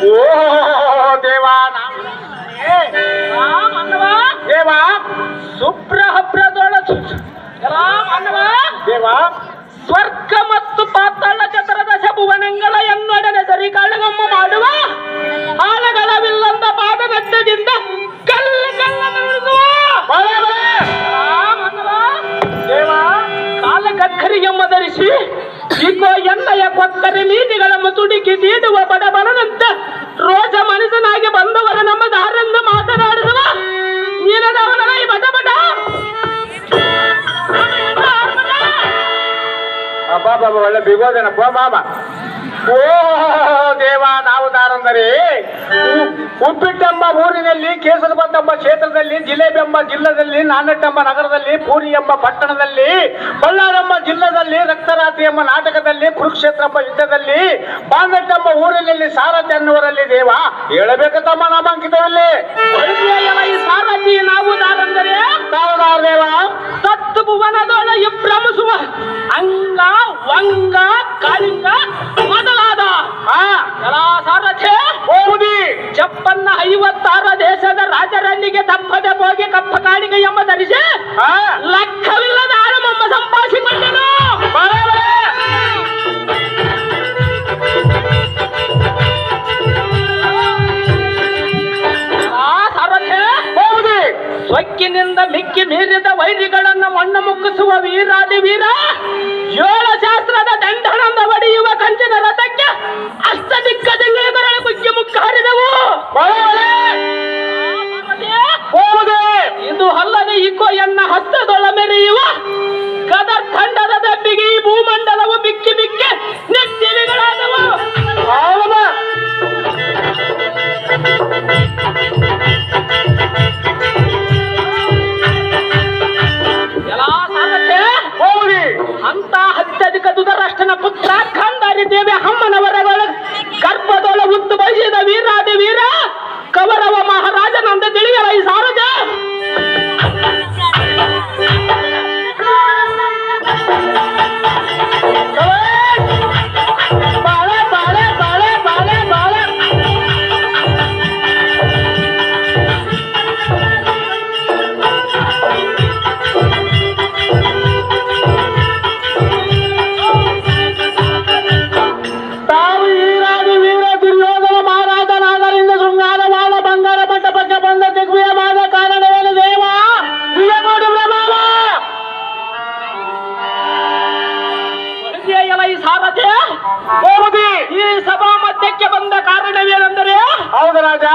ಓ ದೇವಾ ದೇವ ಶುಭ್ರಹಬ್ರದೊಳ ದೇವ ಸ್ವರ್ಗ ಮತ್ತು ಪಾತಾಳ ಚತುರದ ಶಭುವನಂಗಳ ಎನ್ನೊಡನೆ ಸರಿ ಕಾಳಗಮ್ಮ ಮಾಡುವ ಆಳಗಳವಿಲ್ಲಂದ ಪಾದಗಟ್ಟದಿಂದ ದೇವ ಕಾಲಕಕ್ಕರಿ ಎಂಬ ಧರಿಸಿ ಇಗೋ ಎಣ್ಣೆಯ ಕೊಕ್ಕರೆ ನೀತಿಗಳನ್ನು ತುಡುಕಿ ನೀಡುವ ಬಡಬರನಂತ ರೋಷ ಮನುಷ್ಯನಾಗಿ ಬಂದವರ ನಮ್ಮ ದಾರನ್ನು ಮಾತನಾಡಿಸುವ ನೀನದವನ ಈ ಬಡ ಬಡ ಬಾಬಾ ಒಳ್ಳೆ ಬಿಗೋದೇನಪ್ಪ ಬಾಬಾ. ಓ ದೇವ ನಾವು ದಾರಂದರೆ ಉಪ್ಪಿಟ್ಟೆಂಬ ಊರಿನಲ್ಲಿ ಕೇಸರಬಂದ ಎಂಬ ಕ್ಷೇತ್ರದಲ್ಲಿ ಜಿಲೇಬಿ ಎಂಬ ಜಿಲ್ಲದಲ್ಲಿ ನಾನಟ್ಟೆಂಬ ನಗರದಲ್ಲಿ ಪೂರಿ ಎಂಬ ಪಟ್ಟಣದಲ್ಲಿ ಬಳ್ಳಾರೆಂಬ ಜಿಲ್ಲದಲ್ಲಿ ರಕ್ತರಾತ್ರಿ ಎಂಬ ನಾಟಕದಲ್ಲಿ ಕುರುಕ್ಷೇತ್ರ ಎಂಬ ಯುದ್ಧದಲ್ಲಿ ಬಾಂದಟ್ಟ ಎಂಬ ಊರಿನಲ್ಲಿ ಸಾರಥಿ ಅನ್ನುವರಲ್ಲಿ ದೇವ ಹೇಳಬೇಕು ತಮ್ಮ ನಾಮಾಂಕಿತರಲ್ಲಿ ಈ ಸಾರಥಿ ನಾವು ದಾರಂದರೆ ತಾವು ದೇವ ತತ್ತು ಭುವನದೊಳ ಭ್ರಮಿಸುವ ಅಂಗ ವಂಗ ಕಾಳಿಂಗ ಮೊದಲಾದ ಸಾರಥಿ ಹೋಗುದಿ ಚಪ್ಪನ್ನ 56 ದೇಶದ ರಾಜರಲ್ಲಿಗೆ ತಪ್ಪದೆ ಹೋಗಿ ಕಪ್ಪ ಕಾಡಿಗೆ ಎಂಬ ಧರಿಸಿ ಲೆಕ್ಕವಿಲ್ಲದ ಆಳಮಮ್ಮ ಸಂಭಾಷಿಕೊಂಡನು. ಸೊಕ್ಕಿನಿಂದ ಮಿಕ್ಕಿ ಮೀರಿದ ವೈರಿಗಳನ್ನು ಮಣ್ಣು ಮುಕ್ಕಿಸುವ ವೀರಾದಿ ವೀರ 7 ಶಾಸ್ತ್ರದ ದಂಡನಂದ ಹೊಡೆಯುವ ಕಂಚಿನ ರಥಕ್ಕೆ ಅಷ್ಟದಿಕ್ಕದಂಗಳ ಕುಗ್ಗಿ ಮುಕ್ಕ ಹರಿದವು. ಇದು ಅಲ್ಲದೆ ಇಕೋ ಎನ್ನ ಹಸ್ತದೊಳ ಮೆರೆಯುವ ಗದರ್ ಖಂಡದ ದಬ್ಬಿಗೆ ಈ ಭೂಮಂಡಲವು ಬಿಕ್ಕಿ ಬಿಕ್ಕಿ ನೆಟ್ಟಿವಿಗಳಾದವು. ಅಂತ ಅತ್ಯಧಿಕ ದುಧರಾಷ್ಟ್ರನ ಪುತ್ರ ಖಂಡಾರಿ ದೇವಿ ಅಮ್ಮನವರಗಳ ಗರ್ಭದೊಳ ಉತ್ತು ಬಯಸಿದ ವೀರಾದಿ ವೀರ ಕೌರವ ಮಹಾರಾಜನಂತ ತಿಳಿಯಲ ಈ ಸಾರಜ ಈ ಸಭಾ ಮಧ್ಯಕ್ಕೆ ಬಂದ ಕಾರಣವೇನೆಂದರೆ ಹೌದು ರಾಜ